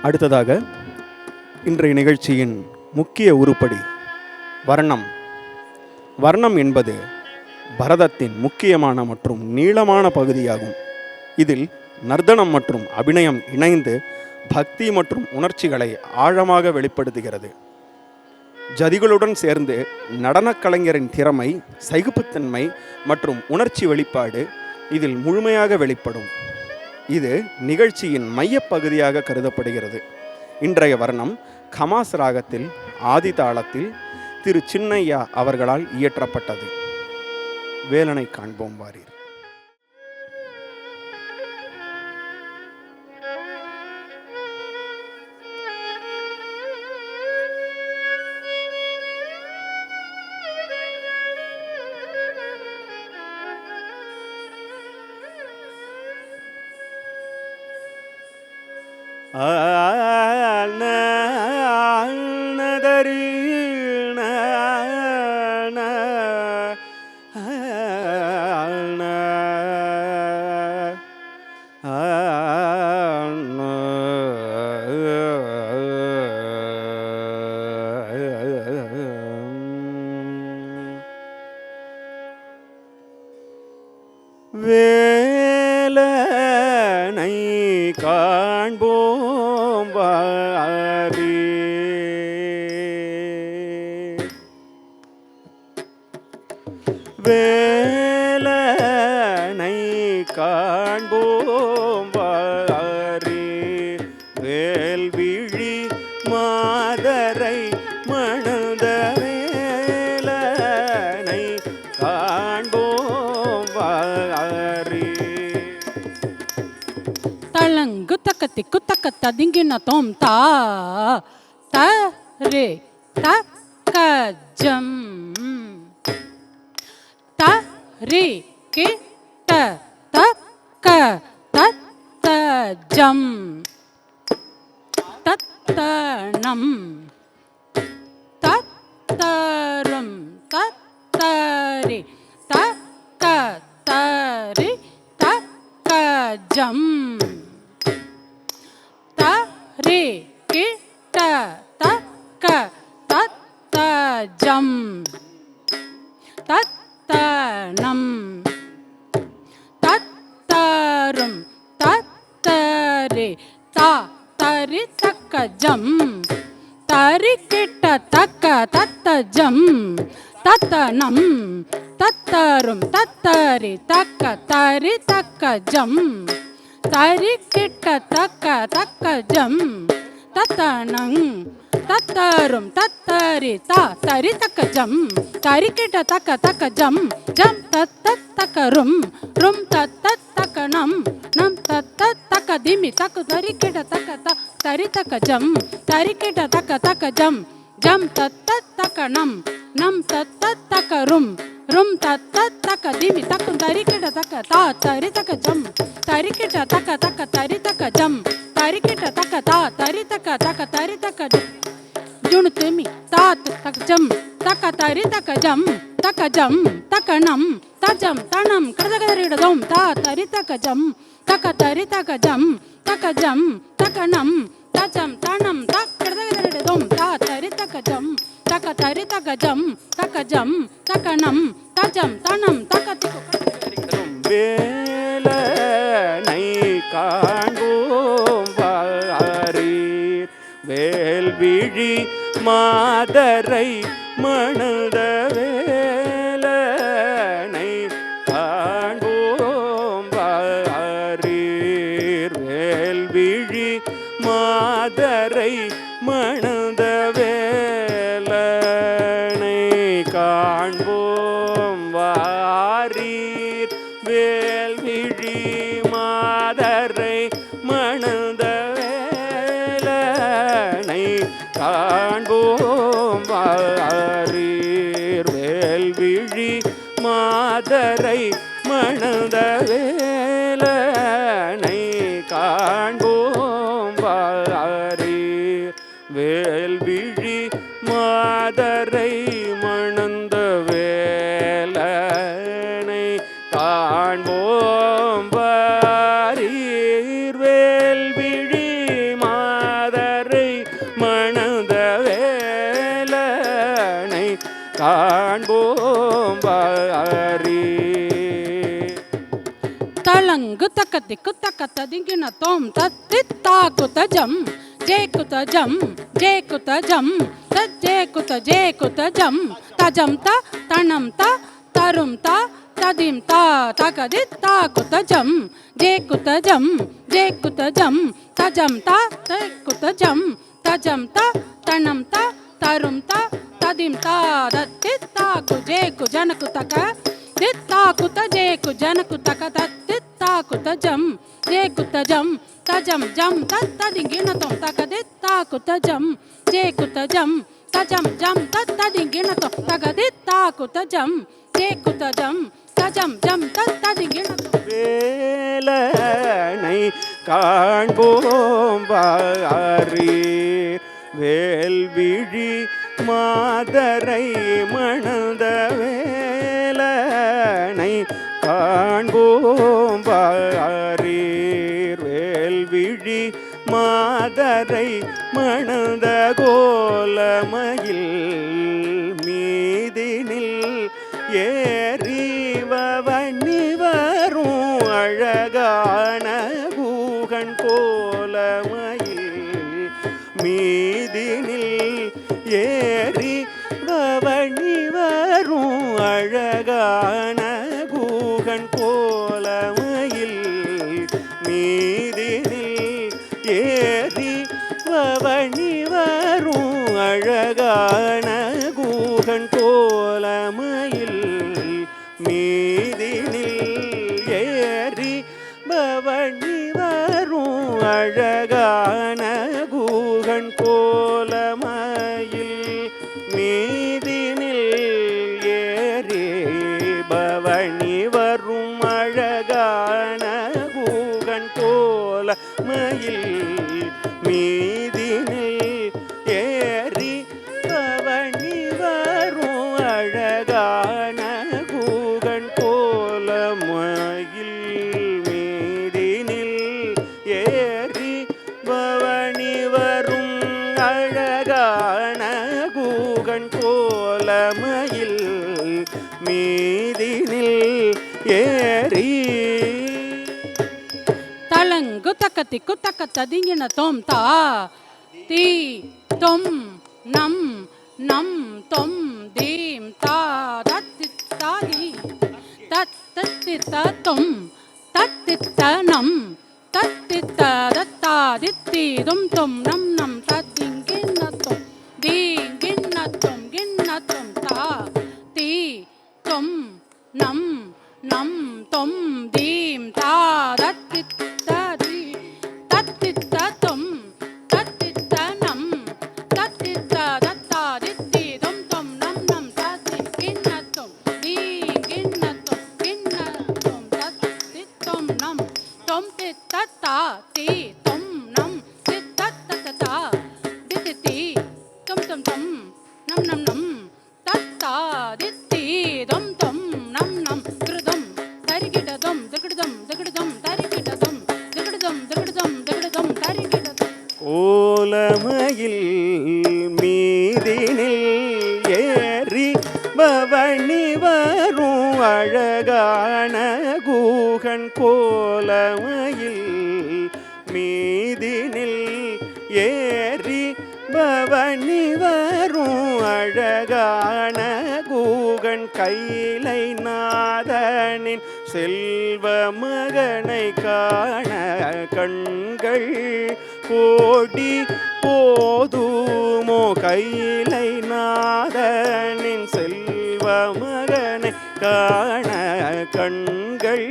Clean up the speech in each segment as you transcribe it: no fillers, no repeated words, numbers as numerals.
அடுத்ததாக இன்றைய நிகழ்ச்சியின் முக்கிய உருப்படி வர்ணம். வர்ணம் என்பது பரதத்தின் முக்கியமான மற்றும் நீளமான பகுதியாகும். இதில் நர்த்தனம் மற்றும் அபிநயம் இணைந்து பக்தி மற்றும் உணர்ச்சிகளை ஆழமாக வெளிப்படுத்துகிறது. ஜதிகளுடன் சேர்ந்து நடனக் கலைஞரின் திறமை, சகிப்புத்தன்மை மற்றும் உணர்ச்சி வெளிப்பாடு இதில் முழுமையாக வெளிப்படும். இது நிகழ்ச்சியின் மையப்பகுதியாக கருதப்படுகிறது. இன்றைய வர்ணம் கமாஸ் ராகத்தில் ஆதி தாளத்தில் திரு சின்னையா அவர்களால் இயற்றப்பட்டது. வேலனை காண்போம் வாரீர். வேலனை காண்போம் வாரீர். வேலனை காண்போம் வாரீர். வேல்விழி மாதரை மணந்த வேலனை காண்போம் வாரீர். தளங்கு தக்கத்தி குத்தக்க ததிங்கின தோம் தா த ரே த க ஜம் த ரே கே ட த க த த ஜம் தத்தனம் தத்தரும் தத்தரி த க தரி த க ஜம் த ரே கே ட த க த த ஜம் தத்தனம் தத்தரும் தத்தரி தா தரி தக்க ஜம் தரி கிட்ட தக்க தத்த ஜம் தத்தனம் தத்தரும் தத்தரி தக்க தரி தக்க ஜம் தரி கிட்ட தக்க தக்க ஜம் தத்தனங் தத்தரும் தத்தரி தா தரி தக்க ஜம் தரி கிட்ட தக்க தக்க ஜம் ஜம் தத்த தக்கரும் ரும் தத்த தக்கனம் நம் தத்த தக்க திமி தக்கு தரி கிட்ட தக்க தரி தக்க ஜம் தரி கிட்ட தக்க தக்க ஜம் ஜம் தத்த தக்கனம் நம் தத்த தக்கரும் ரும் தத்த தக்க திமி தக்கு தரி கிட்ட தக்க தா தரி தக்க ஜம் தரி கிட்ட தக்க தக்க தரி தக்க ஜம் தரி கிட்ட தக்க தா தரி தக்க தக்க தரி தக்க ஜுணு திமி தா தக்க ஜம் தக்க தரி தக்க ஜம் தக்க ஜம் தக்கனம் தஜம் தனம் கடதகரிடதோம் தா தரி தக்க ஜம் தக்க தரி தக்க ஜம் தக்க ஜம் தக்கனம் தஜம் தனம் தக் கடதகரிடதோம் தா தரி தக்க ஜம் தக்க தரி தக்க ஜம் தக்க ஜம் தக்கனம் தஜம் தனம் தக்க வேலனை காண்போம் வாரீர். வேல்விழி மாதரை மணந்த வேலனை காண்போம் வாரீர். வேல்விழி மாதரை மணந்த வேலனை காண்போம் வாரீர். வேல்விழி மாதரை மணந்த வேலனை காண்போம் வாரீர். வேல்விழி மாதரை மணந்த வேலனை காண்போம் வாரீர். வேல்விழி மாதரை மணந்த வேலனை காண்போம் வாரீர். வேல்விழி மாத திக்கு தக்க ததிங்கின தோம் தத்தி தாக்குத ஜம் ஜே குத ஜம் ஜே குத ஜம் தஜே குத ஜே குத ஜம் தஜம் த தனம் த தரும் த ததிம் த தகதி தாக்குத ஜம் ஜே குத ஜம் ஜே குத ஜம் தஜம் த தே குத ஜம் தஜம் த தனம் த தரும் த ததிம் த தத்தி தாக்கு ஜே கு ஜனகு தக தித்தா குத ஜே கு ஜனகு தக தத்தித்தா குத ஜம் ஜே குத ஜம் தஜம் ஜம் தத்ததிங்கின தொம் தக தித்தா குத ஜம் ஜே குத ஜம் தஜம் ஜம் தத்ததிங்கின தொம் தக தித்தா குத ஜம் ஜே குத ஜம் தஜம் ஜம் தத்ததிங்கின தொம் வேலனை காண்போம் வாரீர் வேல்விழி மாதரை மணந்த வேலனை காண்போம் வாரீர் வேல்விழி மாதரை மணந்த கோலமயில் மீதினில் ஏறிவண்ணி வரும் அழகான கூகன் கோலமயில் மீதினில் ஏறி வவணி வரும் அழகான கூகன் கோலமயில் மீதினில் ஏறி வவணி வரும் அழகான கூகன் கோலமயில் மீதினில் ஏறி பவனி வரும் அழகான கூகன் கோலமயில் மீதினில் ஏறி பவனி வரும் அழகான கூகன் கோலமயில் மீதினில் ஏறி பவனி வரும் அழகான கூகன் கோலமயில் மீதினில் ஏறி பவனி வரும் அழகான கூகன் கோலமயில் மீதினில் ஏறி தலங்கு தக்க திக்கு தக்க ததிங்கின தோம் தா தி தொம் நம் நம் தொம் தீம் தா தத்தி தாதி தத்தி தொம் தத்தி தனம் தத்தி தத்தா தித்தி தொம் தொம் நம் நம் தத்திங்கின தொம் தீங்கின தொம் கிண்ண தொம் தா தி தொம் நம் நம் தொம் தீம் தா தத்தி ததி தத்தி தொம் தத்தி தனம் தத்தி தத்தா தித்தி தொம் தொம் நம் நம் தத்தி கிண்ண தொம் தீங்கின தொம் கிண்ண தொம் தத்தி தொம் நம் தொம் தித்தா தி தொம் நம் தித்தத்தா தித்தி தொம் தொம் தொம் நம் நம் நம் தத்தா தித்தி தொம் தொம் நம் நம் கிருதம் தரிகிடதம் திகிடதம் திகிடதம் தரிகிடதம் திகிடதம் திகிடதம் திகிடதம் தரிகிடதம் கோலமயில் மீதினில் ஏறி பவனி வரும் அழகான கூகன் கோலமயில் மீதினில் ஏறி பவனி வரும் அழகான கூகன் கைலை நாதனின் செல்வ மகனை காண கண்கள் கோடி போதுமோ கைலை நாதனின் செல்வ மகனை காண கண்கள்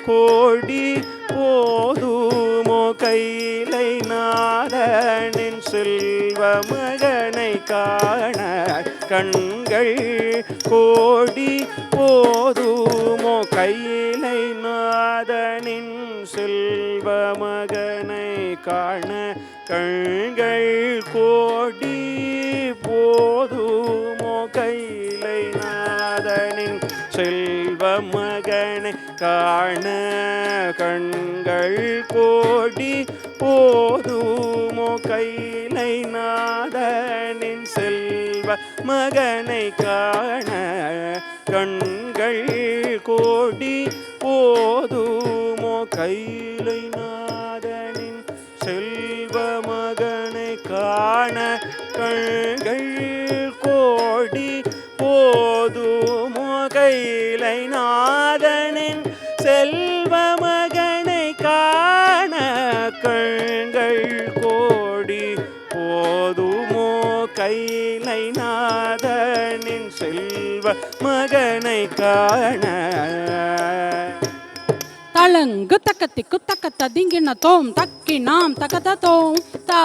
கோடி போதுமோ கைலை நாதனின் செல்வ மகனை காண கண்கள் கோடி போதுமோ கைலை நாதனின் செல்வ மகனை காண கண்கள் கோடி போதுமோ கைலை நாதனின் செல்வ மகனை காண கண்கள் கோடி போதுமோ கைலை நாதனின் செல்வ மகனை காண கண்கள் கோடி போதுமோ கைலை நாதனின் செல்வ மகனை காண கண்கள் கோடி போதுமோ கைலை நாதனின் செல்வ மகனை காண கண்கள் கோடி போதுமோ கைலை நாதனின் செல்வ மகனை காண தளங்கு தக்கத்திக்கு தக்கத்த திங்கின தோம் தக்கி நாம் தக்கத தோம் தா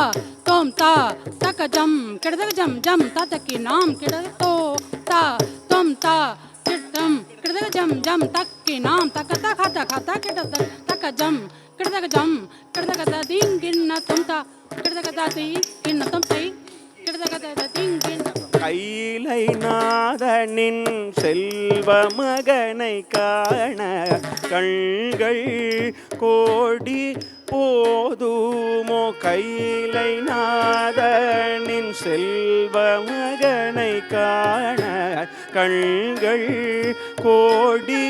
தக்க ஜம் கிடதக ஜம் ஜம் தக்கி நாம் கிடத தோ தா தோம் தா கிட்டம் கிடதக ஜம் ஜம் தக்கி நாம் தக்கத கத கிடத தக்க ஜம் கிடதக ஜம் கிடதக திங்கின தோம் தா கிடதக தி கிண்ண தோம் தை கிடதக திங்கின கைலை நாதனின் செல்வ மகனை காண கண்கள் கோடி போதுமோ கைலை நாதனின் செல்வ மகனை காண கண்கள் கோடி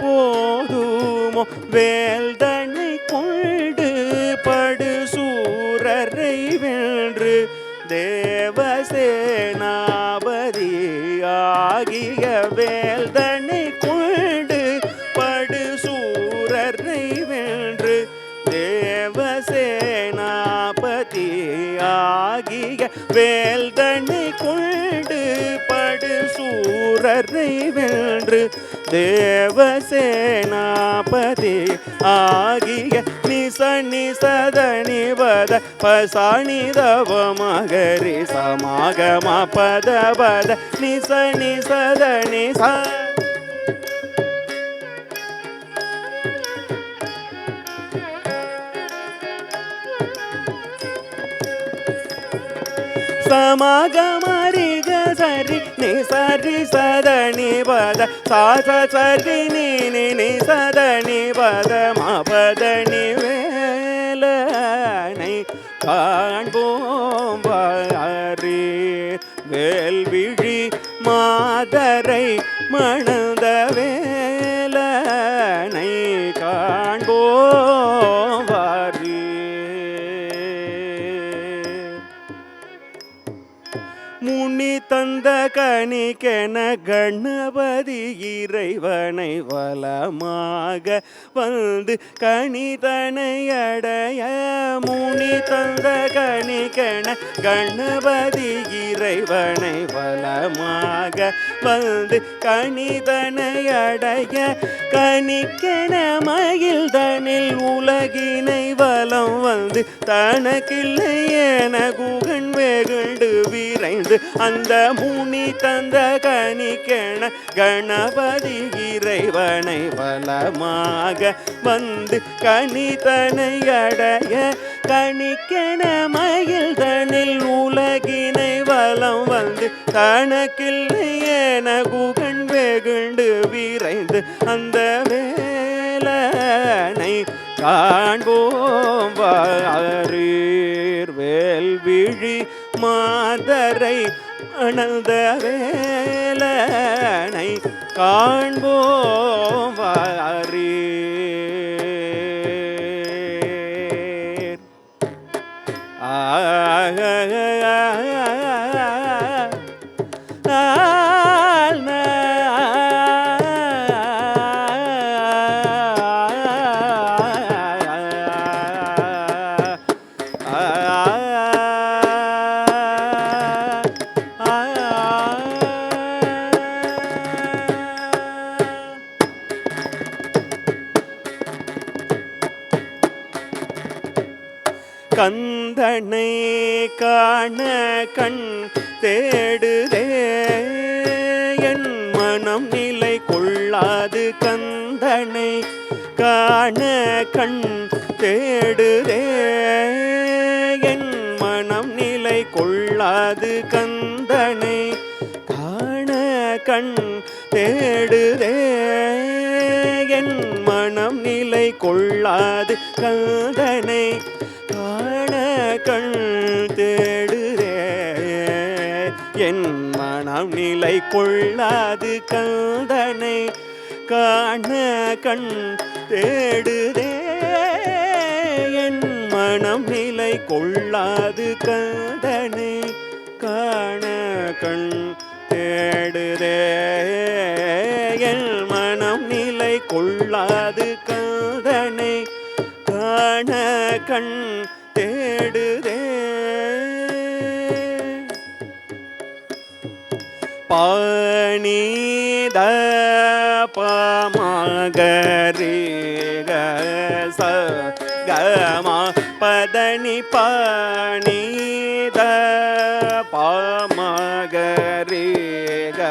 போதுமோ வேல்தனை கொண்டு படு சூரரை வென்று தேவசேனாபதி ஆகிய வேல்தனை கொண்டு படு சூரரை வென்று தேவசேனாபதி ஆகிய வேல்தனை கொண்டு படு சூரரை வென்று தேவசேனாபதி ஆகிய நிசனி சதனிவத பசனிதவ மகரி சமாகம பதபத நிசனி சதனி சமாகமரிக சரி நி சரி சதனி பத சாச சரி நீ சதனி பத மபதனி வேலனை காண்போம் வாரி வேல்விழி மாதரை மணந்த வேலனை காண்போம் வாரி முனி தந்த கணிக்கென கணபதி இறைவனை வலமாக வந்து கணிதனை அடைய முனி தந்த கணிக்கென கணபதி இறைவனை வலமாக வந்து கணிதனை அடைய கணிக்கென மகிழ்தனில் உலகினை வலம் வந்து தனக்கில்லை என குகன் வெகுண்டு விரைந்து அந்த முனி தந்த கணிக்கென கணபதி இறைவனை வலமாக வந்து கணிதனை அடைய கணிக்கென மகிழ்தனில் உலகினை வலம் வந்து தனக்கில்லை என குகன் வெகுண்டு விரைந்து அந்த வேலனை காண்போம் வாரீர் வேல்விழி மாதரை அனந்த வேலனை காண்போம் வாரீர் கந்தனை காண கண் தேடுதே என் மனம் நிலை கொள்ளாது கந்தனை காண கண் தேடுதே என் மனம் நிலை கொள்ளாது கந்தனை காண கண் தேடுதே என் மனம் நிலை கொள்ளாது கந்தனை காண கண் தேடுதே என் மனம் நிலை கொள்ளாது கந்தனை காண கண் தேடுதே மனம் நிலை கொள்ளாது கந்தனை காண கண் தேடுதே என் மனம் நிலை கொள்ளாது கந்தனை காண கண் தேடுதே பாணித பமகரி க கமா பதனி பாணித பமகரி க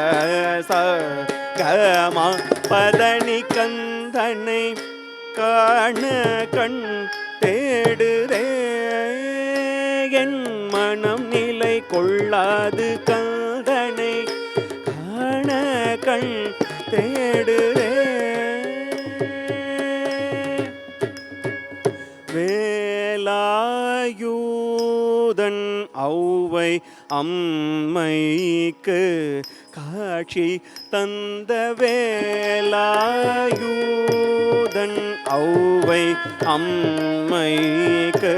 கமா பதனி கந்தனை காண கண் தேடுதே என் மனம் நிலை கொள்ளாது கந்தனை காண கண் தேடுதே வேலாயுதன் ஔவை அம்மைக்கு காட்சி தந்த வேலாயுதன் ஔவை அம்மைக்கு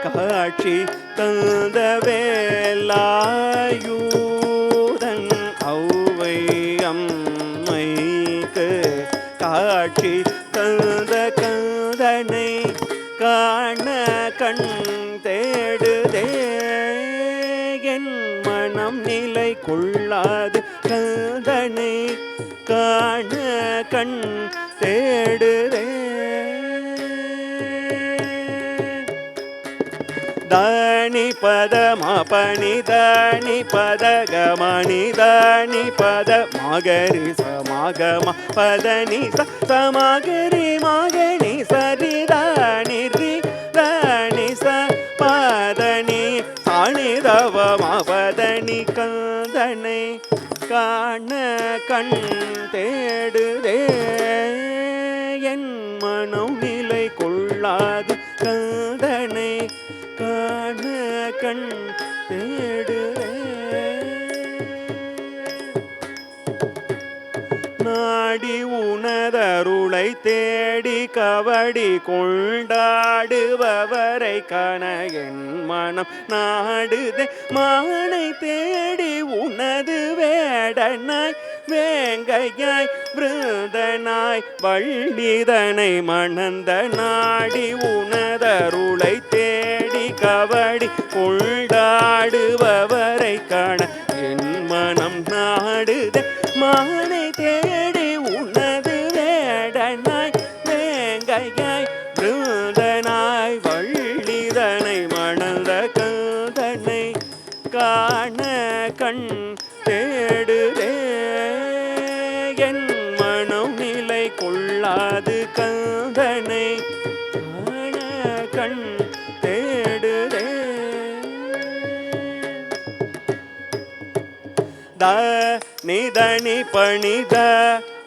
காட்சி தந்த வேலாயுதன் ஔவை அம்மைக்கு காட்சி தந்த கந்தனை காண கண் தேடுதே என் மனம் நிலை கொள்ளாது கந்தனை காண கண் தேடுதே தானி பத மபனி தானி பத கமனி தானி பத மகரி சமகம பதனி சமகரி மகனி சரி தானி ரி தானி ச பதனி சாணி தவ மபதனி கந்தனை காண கண் தேடுதே என் மனம் நிலை கொள்ளாது கந்தனை காண கண் தேடுதே நாடி உனதருளை தேடி கவடி கொண்டாடுபவரை காண என் மனம் நாடுதே மானை தேடி உனது வேடனாய் வேங்கையாய் விருதனாய் வள்ளிதனை மணந்த நாடி உனதருளை தேடி கவடி கொண்டாடுபவரை காண என் மனம் நாடுதே மானை தேடி உனது வேடனாய் வேங்கையாய் விருதனாய் வள்ளிதனை மணந்த கந்தனை காண கண் தேடுதே என் மனம் நிலை கொள்ளாது கந்தனை காண கண் தேடுதே த நிதனி பணித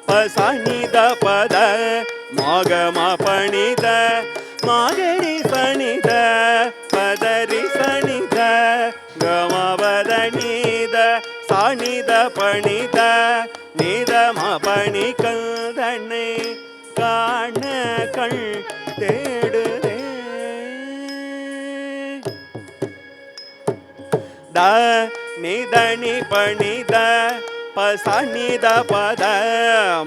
பசனித பத மகம பணித மாகரி சனித பதரி சனித கமபதனித சாணித பணித நிதம பணி கந்தனை காண கண் தேடுதே த நிதனி பணித பசனித பத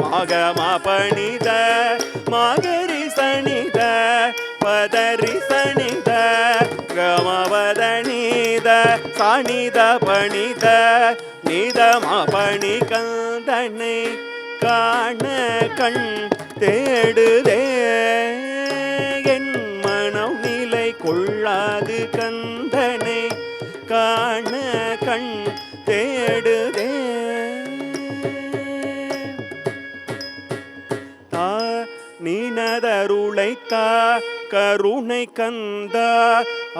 மகம பணித மகரி சனித பதரி சனித கமபதனித சாணித பணித நிதம பணி கந்தனை காண கண் தேடுதே என் மனம் நிலை கொள்ளாது கந்தனை காண கண் தேடுதே தா நினதருளைத்தா கருணை கந்தா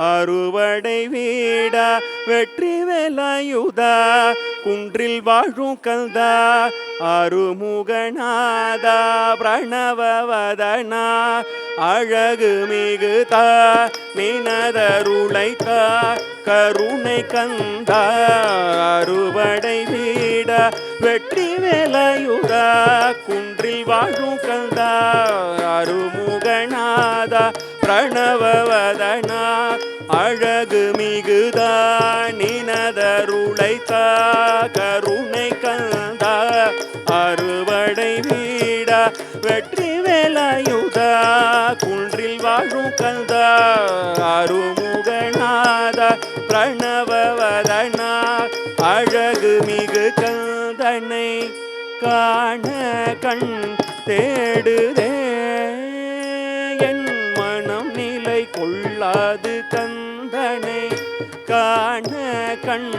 அறுவடை வீடா வெற்றி வேலாயுதா குன்றில் வாழும் கந்தா அருமுகநாதா பிரணவவதனா அழகு மிகுதா நினதருளைத்தா கருணை கந்தா அறுவடை வீடா வெற்றி வேலாயுதா குன்றில் வாழும் கந்தா அருமுகநாதா பிரணவவதனா அழகு மிகுதா நினதருளைத்தா கருணை கந்தா அறுவடை வீடா வெற்றி வேலாயுதா குன்றில் வாழும் கந்தா அருமுகநாதா பிரணவவதனா அழகு மிகு கந்தனை காண கண் தேடுதே என் மனம் நிலை கொள்ளாது கந்தனை காண கண்